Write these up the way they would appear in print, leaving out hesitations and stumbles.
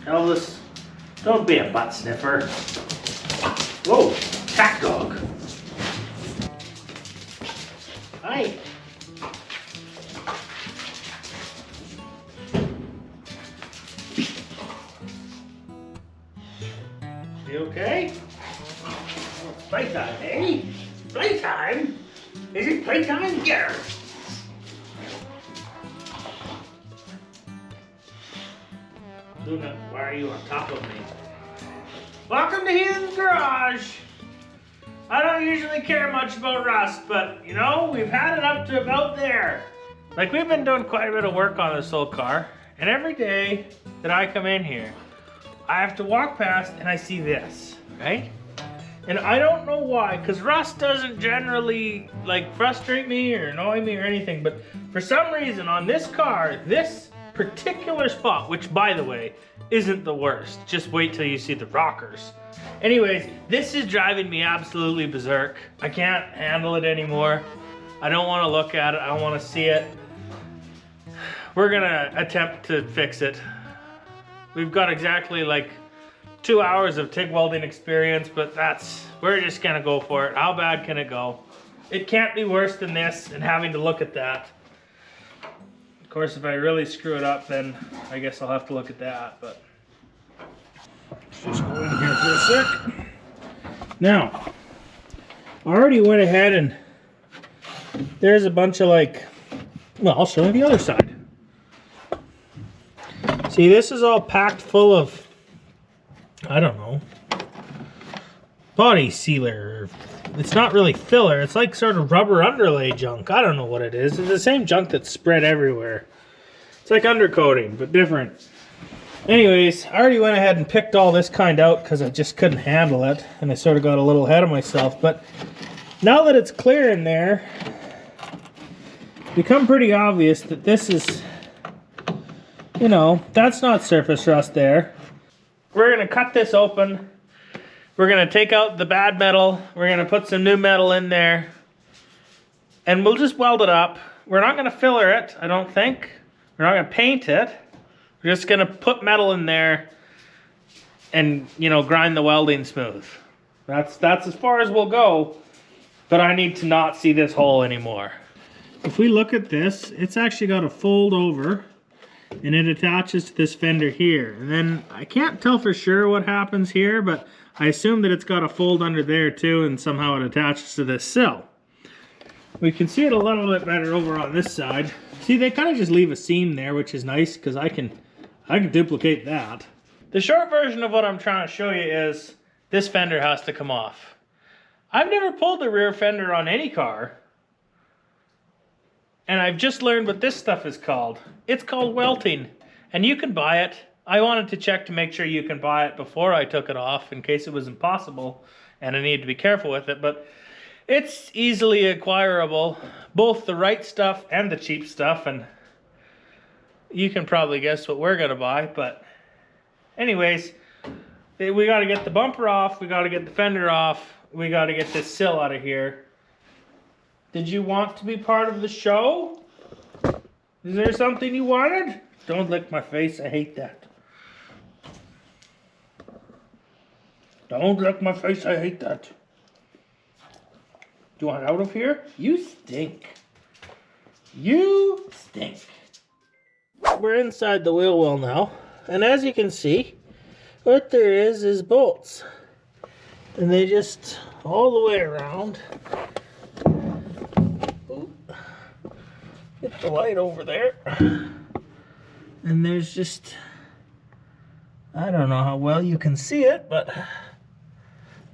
Elvis, don't be a butt sniffer. Whoa, cat dog. Hi. You okay? Oh, it's playtime, eh? Playtime? Is it playtime? Yeah. Luna, why are you on top of me? Welcome to Heathen's Garage! I don't usually care much about rust, but you know, we've had it up to about there. Like, we've been doing quite a bit of work on this old car, and every day that I come in here, I have to walk past and I see this, right? And I don't know why, because rust doesn't generally like frustrate me or annoy me or anything, but for some reason on this car, this particular spot, which by the way, isn't the worst. Just wait till you see the rockers. Anyways, this is driving me absolutely berserk. I can't handle it anymore. I don't want to look at it. I want to see it. We're gonna attempt to fix it. We've got exactly like 2 hours of TIG welding experience, but we're just gonna go for it. How bad can it go? It can't be worse than this and having to look at that. Of course, if I really screw it up, then I guess I'll have to look at that, but let's just go in here for a sec. Now, I already went ahead and there's a bunch of well, I'll show you the other side. See, this is all packed full of, I don't know, body sealer. It's not really filler. It's like sort of rubber underlay junk. I don't know what it is. It's the same junk that's spread everywhere. It's like undercoating, but different. Anyways, I already went ahead and picked all this kind out because I just couldn't handle it. And I sort of got a little ahead of myself. But now that it's clear in there, it's become pretty obvious that this is, you know, that's not surface rust there. We're going to cut this open. We're going to take out the bad metal. We're going to put some new metal in there. And we'll just weld it up. We're not going to filler it, I don't think. We're not going to paint it. We're just going to put metal in there and, you know, grind the welding smooth. That's as far as we'll go. But I need to not see this hole anymore. If we look at this, it's actually got a fold over. And it attaches to this fender here. And then I can't tell for sure what happens here, but I assume that it's got a fold under there too, and somehow it attaches to this sill. We can see it a little bit better over on this side. See, they kind of just leave a seam there, which is nice because I can duplicate that. The short version of what I'm trying to show you is this fender has to come off. I've never pulled the rear fender on any car. And I've just learned what this stuff is called. It's called welting, and you can buy it. I wanted to check to make sure you can buy it before I took it off in case it was impossible and I needed to be careful with it, but it's easily acquirable, both the right stuff and the cheap stuff, and you can probably guess what we're gonna buy, but anyways, we gotta get the bumper off, we gotta get the fender off, we gotta get this sill out of here. Did you want to be part of the show? Is there something you wanted? Don't lick my face, I hate that. Don't lick my face, I hate that. Do you want out of here? You stink. You stink. We're inside the wheel well now, and as you can see, what there is bolts. And they just, all the way around. Get the light over there. And there's just, I don't know how well you can see it, but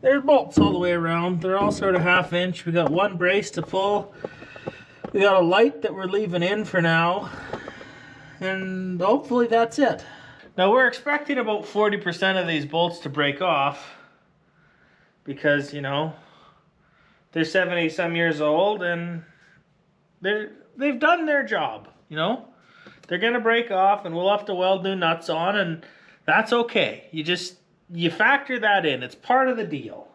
there's bolts all the way around. They're all sort of 1/2 inch. We got one brace to pull. We got a light that we're leaving in for now. And hopefully that's it. Now we're expecting about 40% of these bolts to break off because, you know, they're 70 some years old and they've done their job, you know? They're gonna break off and we'll have to weld new nuts on, and that's okay. You factor that in, it's part of the deal.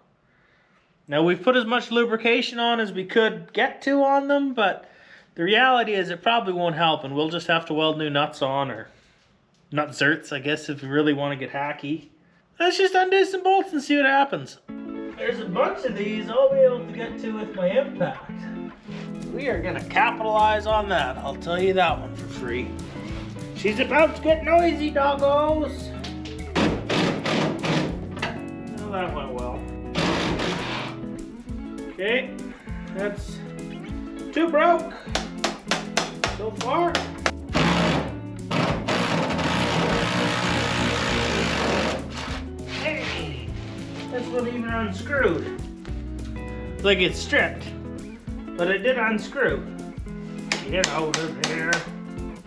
Now we've put as much lubrication on as we could get to on them, but the reality is it probably won't help and we'll just have to weld new nuts on or Not zerts, I guess, if you really want to get hacky. Let's just undo some bolts and see what happens. There's a bunch of these I'll be able to get to with my impact. We are gonna capitalize on that. I'll tell you that one for free. She's about to get noisy, doggos. Well, that went well. Okay, that's 2 broke so far. Hey, this one even unscrewed. Like it's stripped, but it did unscrew. Get over there.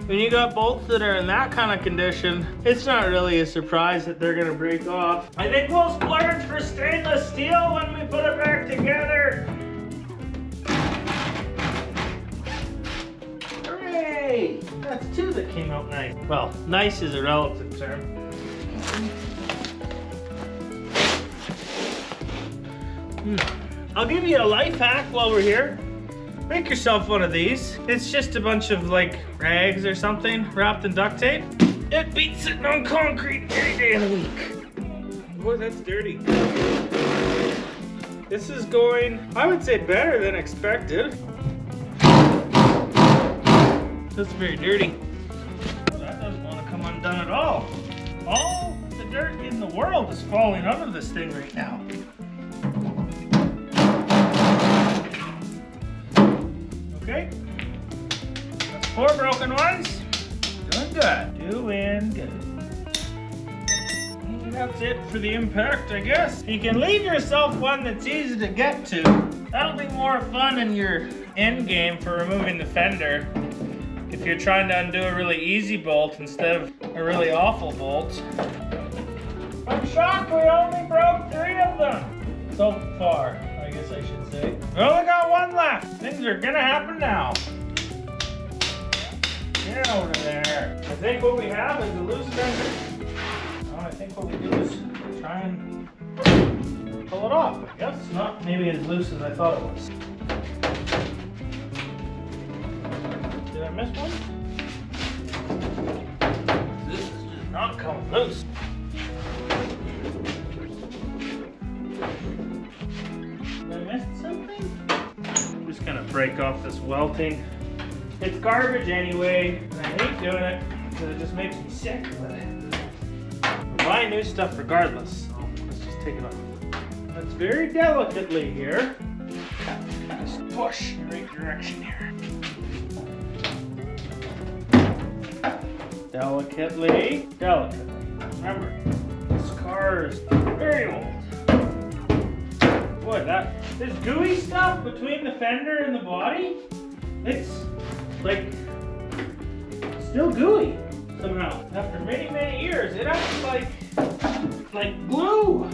When you got bolts that are in that kind of condition, it's not really a surprise that they're gonna break off. I think we'll splurge for stainless steel when we put it back together. Hooray! That's 2 that came out nice. Well, nice is a relative term. I'll give you a life hack while we're here. Make yourself one of these. It's just a bunch of like rags or something wrapped in duct tape. It beats sitting on concrete any day of the week. Boy, that's dirty. This is going, I would say, better than expected. That's very dirty. That doesn't want to come undone at all. All the dirt in the world is falling out of this thing right now. Okay, that's 4 broken ones. Doing good. Doing good. And that's it for the impact, I guess. You can leave yourself one that's easy to get to. That'll be more fun in your end game for removing the fender. If you're trying to undo a really easy bolt instead of a really awful bolt. I'm shocked we only broke 3 of them so far. I guess I should say. We only got 1 left. Things are gonna happen now. Get over there. I think what we have is a loose fender. No, I think what we do is try and pull it off. I guess it's not maybe as loose as I thought it was. Did I miss one? This is just not coming loose. I'm just gonna break off this welting. It's garbage anyway, and I hate doing it because it just makes me sick. But I'm buying new stuff regardless, so let's just take it off. That's very delicately here. Just push in the right direction here. Delicately, delicately. Remember, this car is very old. Boy, this gooey stuff between the fender and the body, it's like still gooey somehow. After many, many years, it acts like glue.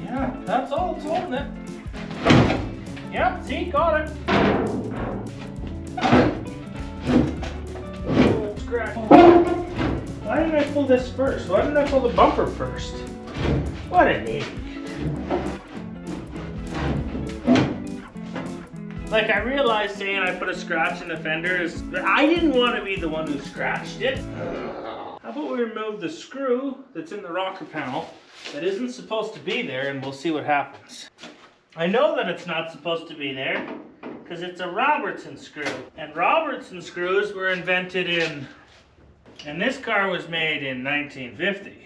Yeah, that's all it's holding it. Yep, see, got it. Oh, scratch. Why didn't I pull this first? Why didn't I pull the bumper first? What an idiot. Like, I realized saying I put a scratch in the fender is, I didn't want to be the one who scratched it. How about we remove the screw that's in the rocker panel that isn't supposed to be there, and we'll see what happens. I know that it's not supposed to be there because it's a Robertson screw. And Robertson screws were invented and this car was made in 1950.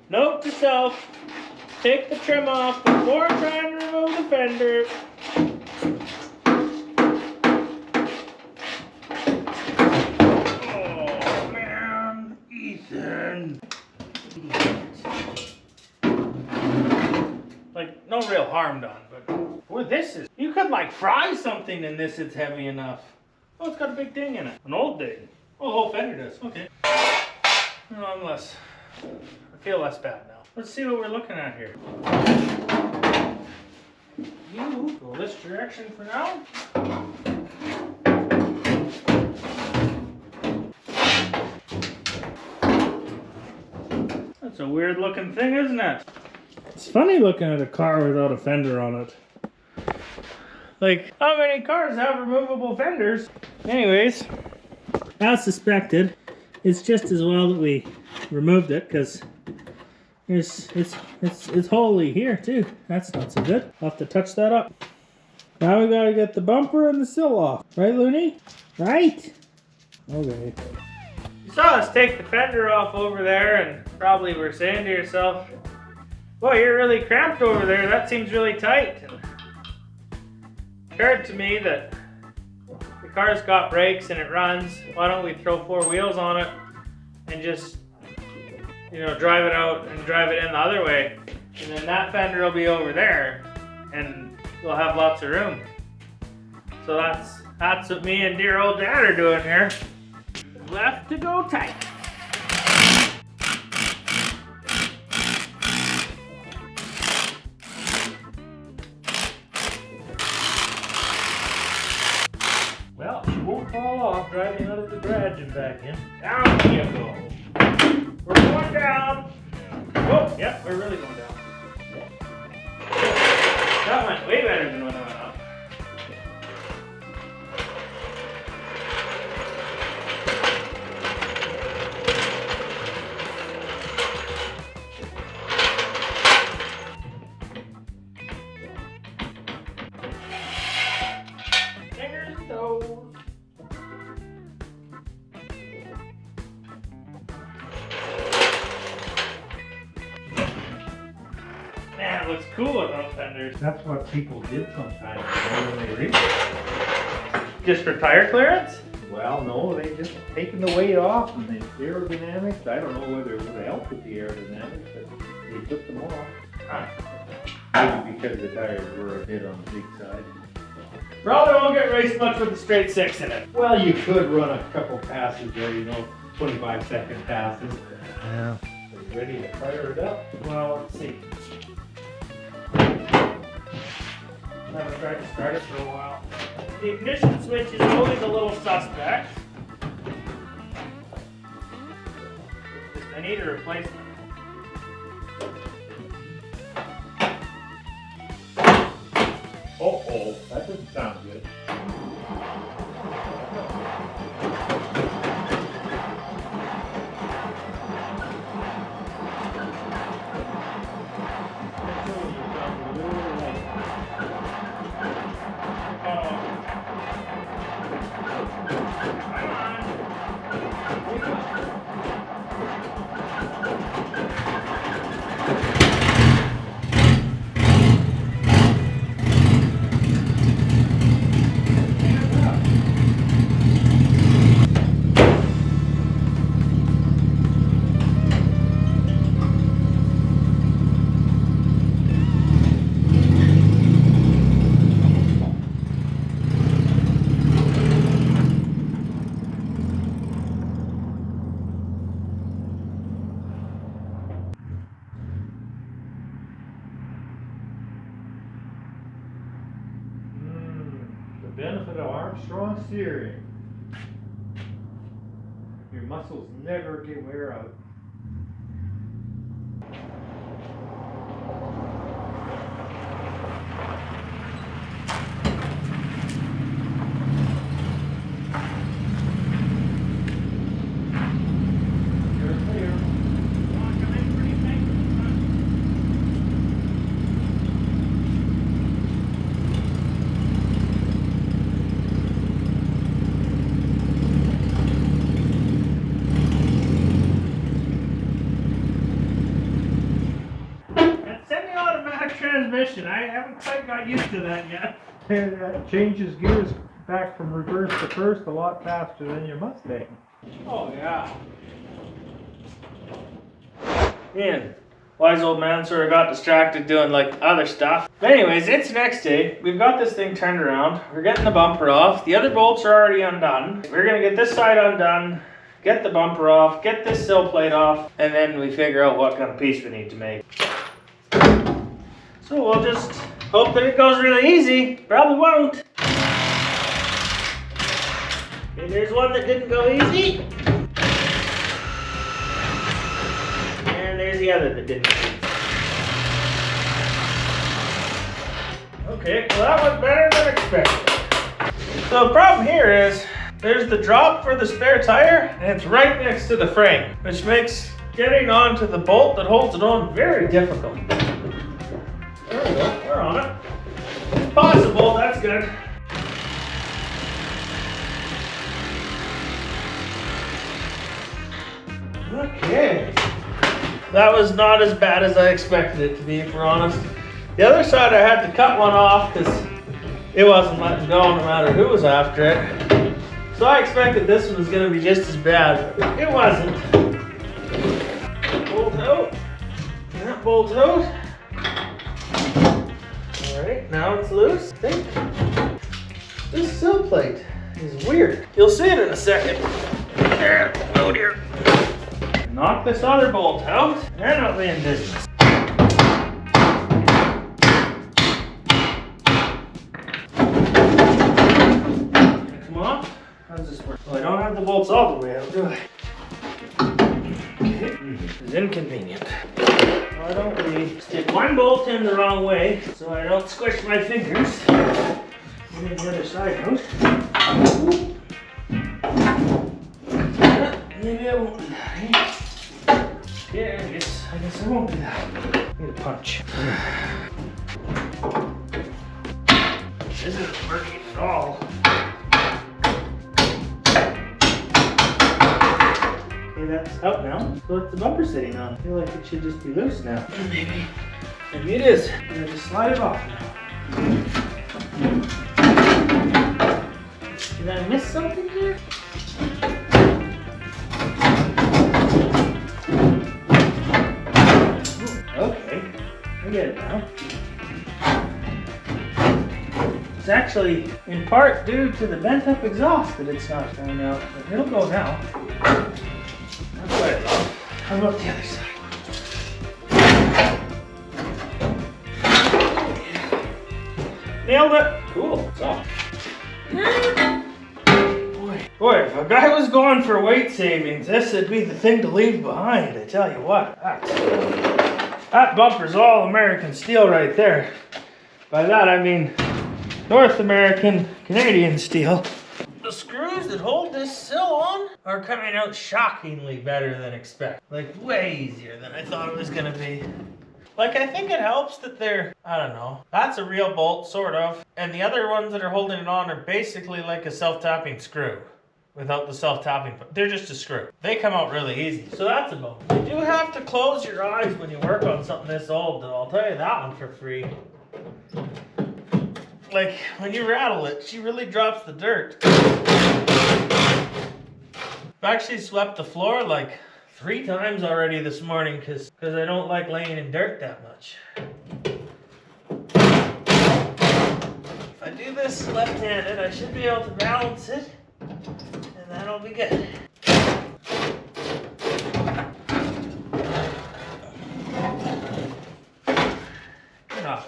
Note to self. Take the trim off before trying to remove the fender. Oh man, Ethan. Like, no real harm done, but boy, this is, you could like fry something in this, it's heavy enough. Oh, it's got a big ding in it. An old ding. Oh, the whole fender does. Okay. No, I feel less bad now. Let's see what we're looking at here. You go this direction for now. That's a weird looking thing, isn't it? It's funny looking at a car without a fender on it. Like, how many cars have removable fenders? Anyways, as suspected, it's just as well that we removed it because it's holy here too. That's not so good. I'll have to touch that up. Now we gotta get the bumper and the sill off. Right, Looney? Right? Okay. You saw us take the fender off over there and probably were saying to yourself, boy, you're really cramped over there. That seems really tight. And it occurred to me that the car's got brakes and it runs. Why don't we throw 4 wheels on it and just, you know, drive it out and drive it in the other way. And then that fender will be over there and we'll have lots of room. So that's what me and dear old Dad are doing here. Left to go tight. Well, she won't fall off driving out of the garage and back in. Down you go. We're going down. Oh, yep, we're really going down. That went way better than when I went up. Fingers and toes. Man, it looks cool without fenders. That's what people did sometimes when they reached. Just for tire clearance? Well, no, they just taken the weight off and the aerodynamics. I don't know whether it would help with the aerodynamics, but they took them off. Huh. Maybe because the tires were a bit on the big side. Probably won't get raced much with the straight 6 in it. Well, you could run a couple passes there, 25-second passes. Yeah. Are you ready to fire it up? Well, let's see. Haven't tried to start it for a while. The ignition switch is always a little suspect. I need a replacement. Uh-oh, that doesn't sound good. The benefit of Armstrong steering. Your muscles never get wear out. Transmission. I haven't quite got used to that yet. And that changes gears back from reverse to first a lot faster than your Mustang. Oh yeah. Man, wise old man sort of got distracted doing like other stuff. But anyways, it's next day. We've got this thing turned around. We're getting the bumper off. The other bolts are already undone. We're gonna get this side undone, get the bumper off, get this sill plate off, and then we figure out what kind of piece we need to make. So we'll just hope that it goes really easy. Probably won't. Okay, there's one that didn't go easy. And there's the other that didn't go easy. Okay, well that went better than expected. So the problem here is There's the drop for the spare tire, and it's right next to the frame, which makes getting onto the bolt that holds it on very difficult. There we go, we're on it. It's possible, that's good. Okay. That was not as bad as I expected it to be, if we're honest. The other side I had to cut one off because it wasn't letting go no matter who was after it. So I expected this one was going to be just as bad, but it wasn't. Bolt out. That bolt out. Alright, now it's loose. I think this sill plate is weird. You'll see it in a second. There, oh dear. Knock this other bolt out, and I'll be in business. Come on. How does this work? Well, I don't have the bolts all the way out, do I? Okay. This is inconvenient. Why don't we stick one bolt in the wrong way so I don't squish my fingers? Get the other side out. Maybe I won't do that. Yeah, I guess I won't do that. Need a punch. This isn't working at all. Okay, that's out now. So what's the bumper sitting on? I feel like it should just be loose now. Maybe it is. I'm gonna just slide it off now. Did I miss something here? Okay, I get it now. It's actually in part due to the bent up exhaust that it's not going out, but it'll go now. That's what I thought. How about the other side? Nailed it! Cool, it's off. Boy, if a guy was going for weight savings, this would be the thing to leave behind, I tell you what. That bumper's all American steel right there. By that I mean North American, Canadian steel. The screws that hold this sill on are coming out shockingly better than expected. Like way easier than I thought it was gonna be. Like I think it helps that they're, I don't know, that's a real bolt, sort of. And the other ones that are holding it on are basically like a self-tapping screw. Without the self-tapping, but they're just a screw. They come out really easy, so that's a bonus. You do have to close your eyes when you work on something this old, though. I'll tell you that one for free. Like, when you rattle it, she really drops the dirt. I've actually swept the floor like 3 times already this morning because I don't like laying in dirt that much. If I do this left-handed, I should be able to balance it. And that'll be good. Get off.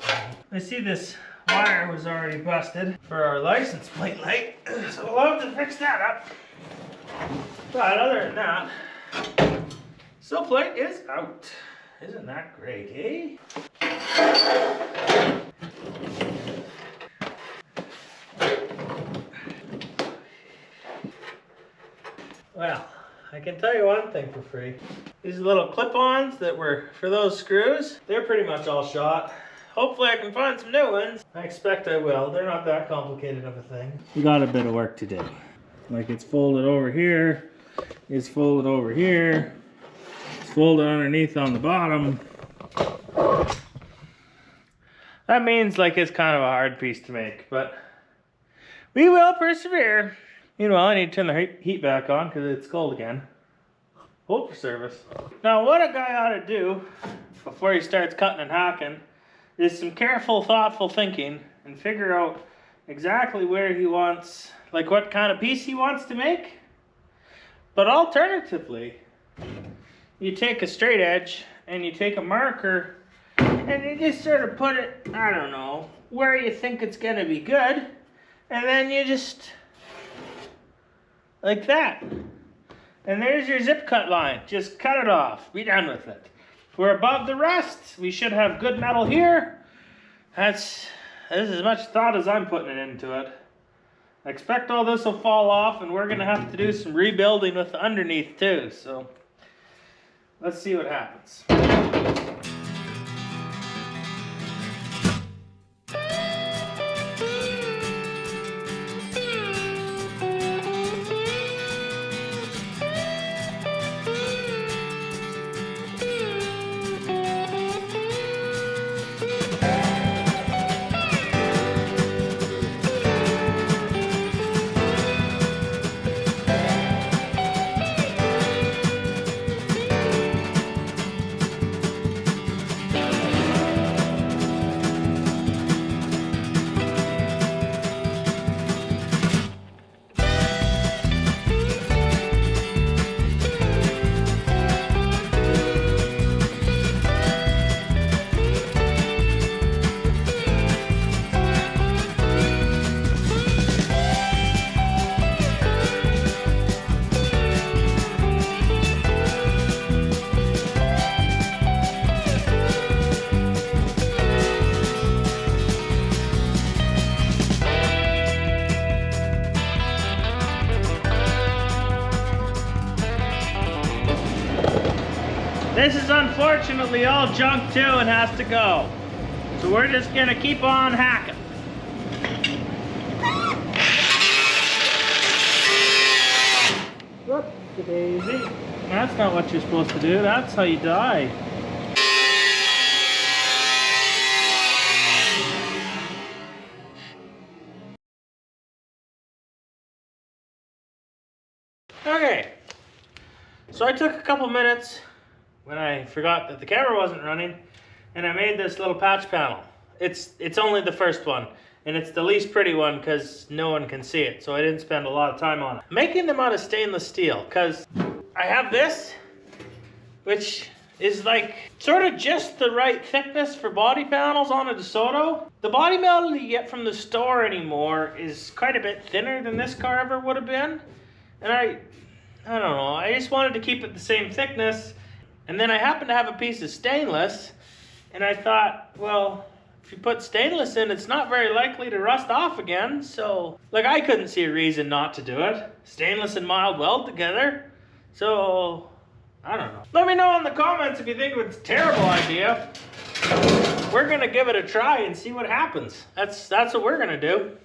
I see this wire was already busted for our license plate light, so we'll have to fix that up. But other than that, sill plate is out. Isn't that great, eh? Well, I can tell you one thing for free. These little clip-ons that were for those screws, they're pretty much all shot. Hopefully I can find some new ones. I expect I will. They're not that complicated of a thing. We got a bit of work to do. Like it's folded over here, it's folded over here, it's folded underneath on the bottom. That means like it's kind of a hard piece to make, but we will persevere. Meanwhile, I need to turn the heat back on because it's cold again. Hold for service. Now, what a guy ought to do before he starts cutting and hacking is some careful, thoughtful thinking and figure out exactly where he wants, like what kind of piece he wants to make. But alternatively, you take a straight edge and you take a marker and you just sort of put it, I don't know, where you think it's going to be good. And then you just... like that. And there's your zip cut line. Just cut it off. Be done with it. We're above the rest. We should have good metal here. That's as much thought as I'm putting it into it. I expect all this will fall off, and we're gonna have to do some rebuilding with the underneath too, so let's see what happens. This is unfortunately all junk too and has to go. So we're just gonna keep on hacking. Whoop-a-daisy. That's not what you're supposed to do. That's how you die. Okay. So I took a couple minutes when I forgot that the camera wasn't running, and I made this little patch panel. It's only the first one, and it's the least pretty one because no one can see it, so I didn't spend a lot of time on it. Making them out of stainless steel, because I have this, which is like sort of just the right thickness for body panels on a Desoto. The body metal you get from the store anymore is quite a bit thinner than this car ever would have been, and I don't know, I just wanted to keep it the same thickness. And then I happened to have a piece of stainless, and I thought, well, if you put stainless in, it's not very likely to rust off again. So, like, I couldn't see a reason not to do it. Stainless and mild weld together. So, I don't know. Let me know in the comments if you think it's a terrible idea. We're gonna give it a try and see what happens. That's what we're gonna do.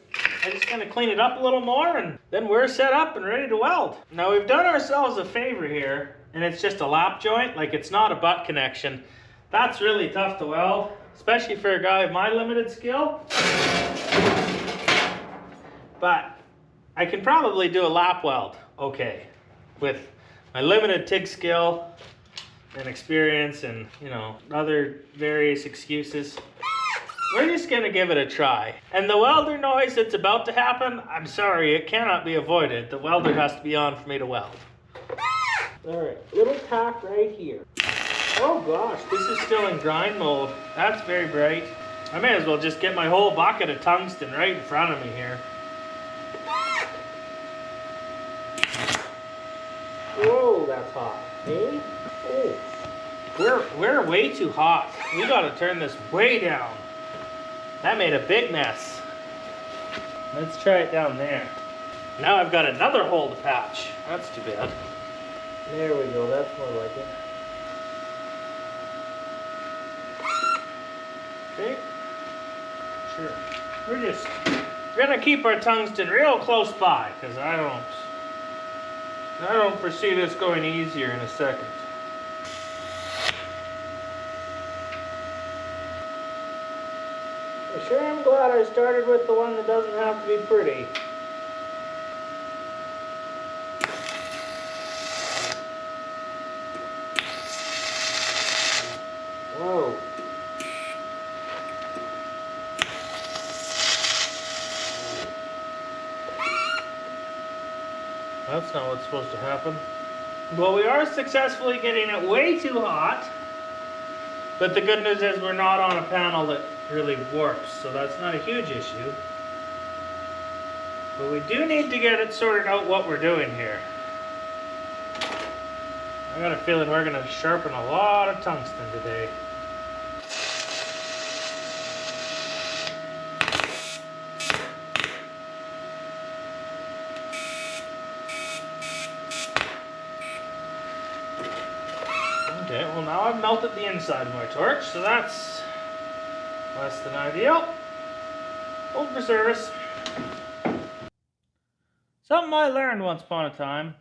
I'm just gonna clean it up a little more, and then we're set up and ready to weld. Now, we've done ourselves a favor here, and it's just a lap joint, like it's not a butt connection. That's really tough to weld, especially for a guy of my limited skill. But I can probably do a lap weld okay with my limited TIG skill and experience and, you know, other various excuses. We're just gonna give it a try. And the welder noise that's about to happen, I'm sorry, it cannot be avoided. The welder has to be on for me to weld. All right, little tack right here. Oh gosh, this is still in grind mode. That's very bright. I may as well just get my whole bucket of tungsten right in front of me here. Whoa, that's hot. Eh? Oh. We're way too hot. We gotta turn this way down. That made a big mess. Let's try it down there. Now I've got another hole to patch. That's too bad. There we go, that's more like it. Okay. Sure. We're gonna keep our tungsten real close by, because I don't foresee this going easier in a second. I sure am glad I started with the one that doesn't have to be pretty. Whoa. That's not what's supposed to happen. Well, we are successfully getting it way too hot. But the good news is we're not on a panel that really warps, so that's not a huge issue. But we do need to get it sorted out what we're doing here. I got a feeling we're going to sharpen a lot of tungsten today. Okay, well now I've melted the inside of my torch, so that's less than ideal. Hold for service. Something I learned once upon a time.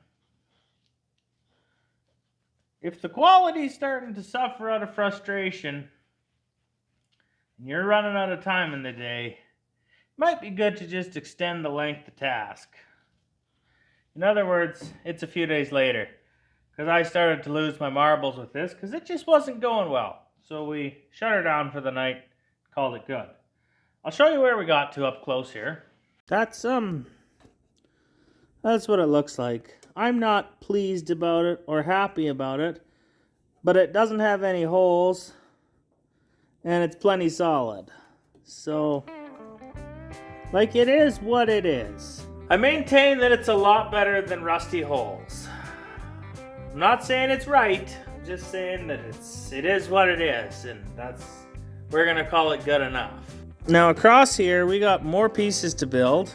If the quality's starting to suffer out of frustration, and you're running out of time in the day, it might be good to just extend the length of task. In other words, it's a few days later, because I started to lose my marbles with this, because it just wasn't going well. So we shut her down for the night, called it good. I'll show you where we got to up close here. That's what it looks like. I'm not pleased about it or happy about it, but it doesn't have any holes, and it's plenty solid. So, like, it is what it is. I maintain that it's a lot better than rusty holes. I'm not saying it's right, I'm just saying that it is what it is, and we're gonna call it good enough. Now across here, we got more pieces to build.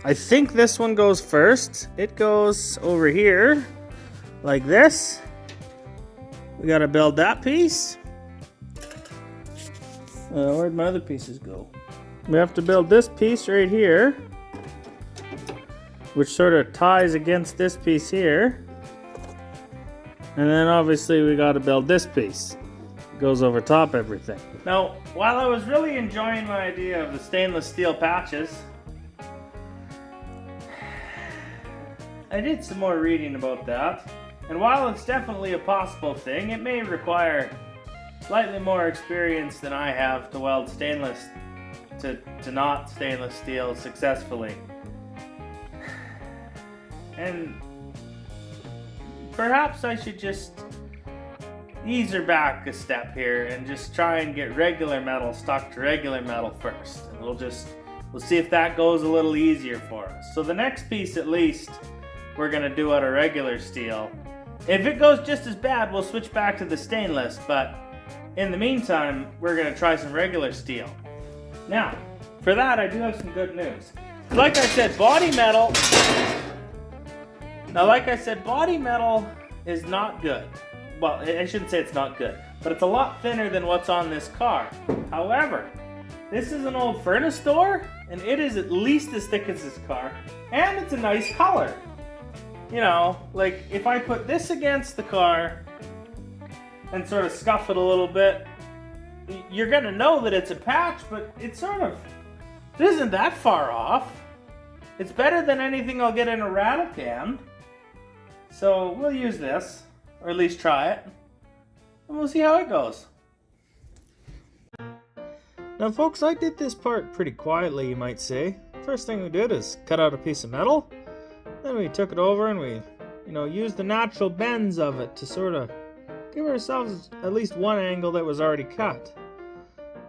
I think this one goes first. It goes over here, like this. We gotta build that piece. Where'd my other pieces go? We have to build this piece right here, which sort of ties against this piece here. And then obviously we gotta build this piece. It goes over top everything. Now, while I was really enjoying my idea of the stainless steel patches, I did some more reading about that. And while it's definitely a possible thing, it may require slightly more experience than I have to weld stainless to not stainless steel successfully. And perhaps I should just ease her back a step here and just try and get regular metal stuck to regular metal first. And we'll see if that goes a little easier for us. So the next piece at least we're gonna do out of regular steel. If it goes just as bad, we'll switch back to the stainless, but in the meantime, we're gonna try some regular steel. Now, for that, I do have some good news. Like I said, body metal is not good. Well, I shouldn't say it's not good, but it's a lot thinner than what's on this car. However, this is an old furnace door, and it is at least as thick as this car, and it's a nice color. You know, like if I put this against the car and sort of scuff it a little bit, you're gonna know that it's a patch, but it isn't that far off. It's better than anything I'll get in a rattle can. So we'll use this, or at least try it, and we'll see how it goes. Now folks, I did this part pretty quietly, you might say. First thing we did is cut out a piece of metal. Then we took it over and we, used the natural bends of it to sort of give ourselves at least one angle that was already cut.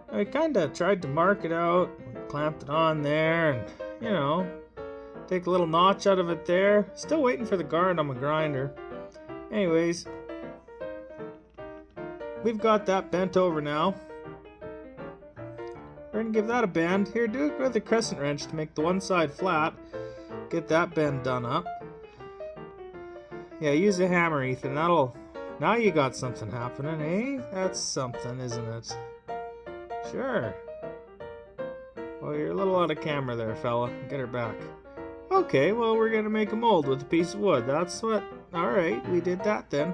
And we kind of tried to mark it out, clamped it on there, and, take a little notch out of it there. Still waiting for the guard on my grinder. Anyways, we've got that bent over now. We're going to give that a bend. Here, do it with a crescent wrench to make the one side flat. Get that bend done up. Yeah, use a hammer, Ethan. Now you got something happening, eh? That's something, isn't it? Sure. Well, you're a little out of camera there, fella. Get her back. Okay, well, we're gonna make a mold with a piece of wood. Alright, we did that then.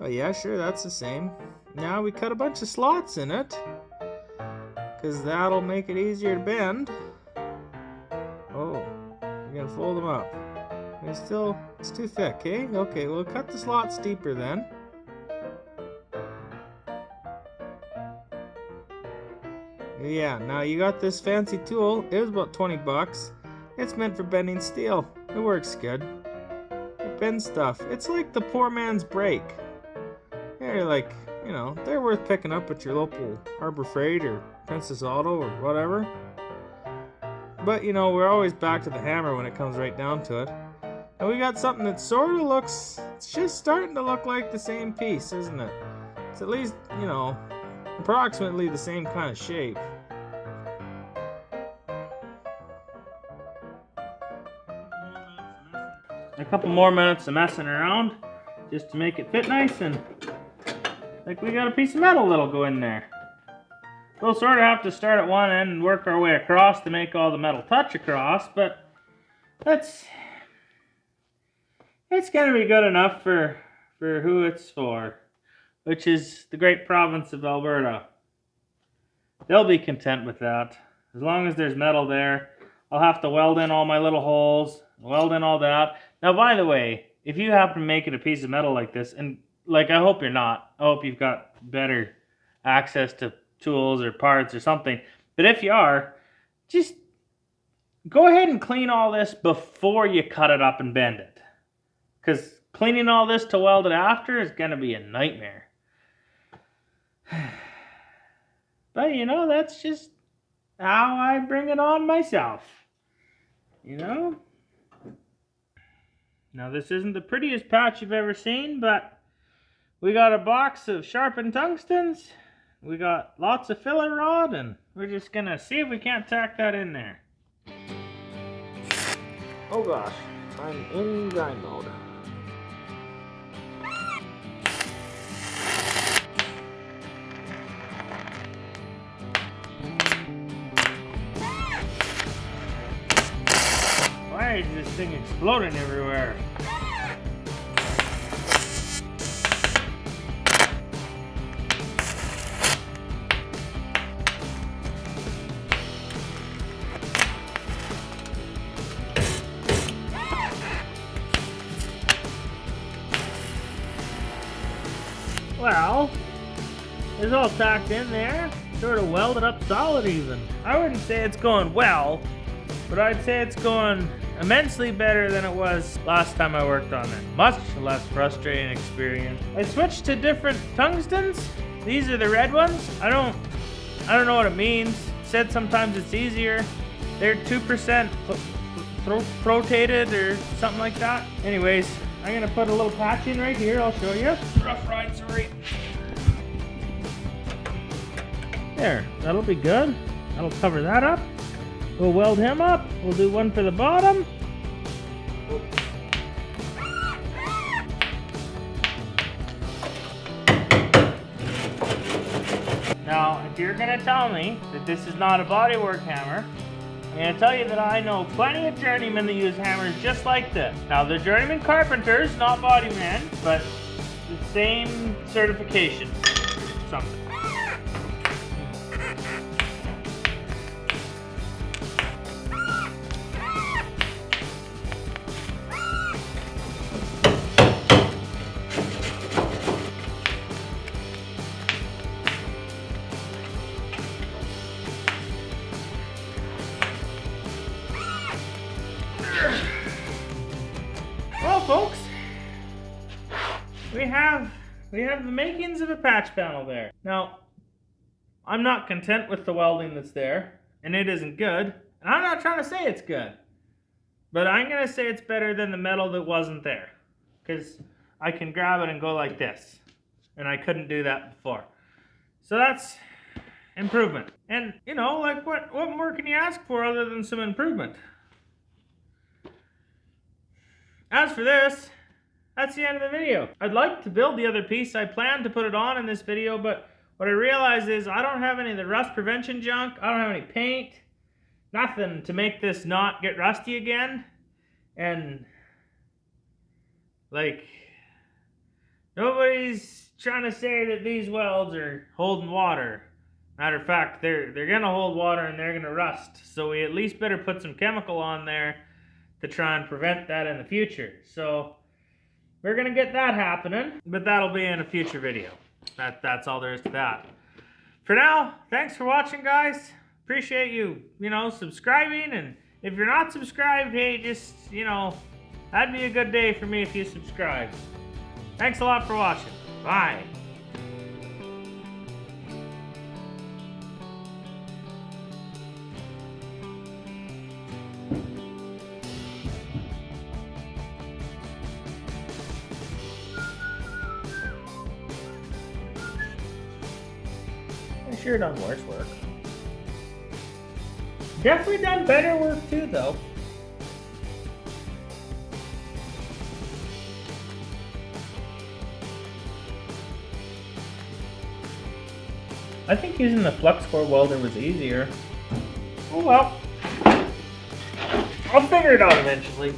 Oh yeah, sure, that's the same. Now we cut a bunch of slots in it, because that'll make it easier to bend. Oh, you're gonna fold them up. It's too thick, eh? Okay, we'll cut the slots deeper then. Yeah, now you got this fancy tool. It was about 20 bucks. It's meant for bending steel. It works good. It bends stuff. It's like the poor man's brake. They're worth picking up at your local Harbor Freight or Princess Auto or whatever. But, we're always back to the hammer when it comes right down to it. And we got something that sort of it's just starting to look like the same piece, isn't it? It's at least, approximately the same kind of shape. A couple more minutes of messing around just to make it fit nice, and Like we got a piece of metal that'll go in there. We'll sort of have to start at one end and work our way across to make all the metal touch across, but it's gonna be good enough for who it's for, which is the great province of Alberta. They'll be content with that. As long as there's metal there, I'll have to weld in all my little holes, weld in all that. Now, by the way, if you happen to make it a piece of metal like this, and like I hope you're not, I hope you've got better access to tools or parts or something, but if you are, just go ahead and clean all this before you cut it up and bend it. Because cleaning all this to weld it after is going to be a nightmare. But, you know, that's just how I bring it on myself. You know? Now, this isn't the prettiest patch you've ever seen, but we got a box of sharpened tungstens. We got lots of filler rod, and we're just going to see if we can't tack that in there. Oh gosh, I'm in grind mode. Why is this thing exploding everywhere? Well, it's all tacked in there, sort of welded up solid even. I wouldn't say it's going well, but I'd say it's going immensely better than it was last time I worked on it. Much less frustrating experience. I switched to different tungstens. These are the red ones. I don't know what it means. It said sometimes it's easier. They're 2% rotated or something like that. Anyways, I'm gonna put a little patch in right here. I'll show you. Rough ride, sorry. There, that'll be good. That'll cover that up. We'll weld him up. We'll do one for the bottom. Now, if you're gonna tell me that this is not a bodywork hammer, I'm going to tell you that I know plenty of journeymen that use hammers just like this. Now, they're journeyman carpenters, not bodymen, but the same certification. Something. Well, folks, we have the makings of a patch panel there. Now, I'm not content with the welding that's there, and it isn't good. And I'm not trying to say it's good, but I'm going to say it's better than the metal that wasn't there, because I can grab it and go like this, and I couldn't do that before. So that's improvement. And, you know, like what more can you ask for other than some improvement? As for this, that's the end of the video. I'd like to build the other piece. I planned to put it on in this video, but what I realized is I don't have any of the rust prevention junk. I don't have any paint. Nothing to make this not get rusty again. And, like, nobody's trying to say that these welds are holding water. Matter of fact, they're going to hold water and they're going to rust. So we at least better put some chemical on there to try and prevent that in the future. So we're gonna get that happening, but that'll be in a future video. That's all there is to that. For now, thanks for watching, guys. Appreciate you, subscribing, and if you're not subscribed, hey, just, that'd be a good day for me if you subscribe. Thanks a lot for watching. Bye. Sure done worse work. Definitely done better work too, though. I think using the flux core welder was easier. Oh well. I'll figure it out eventually.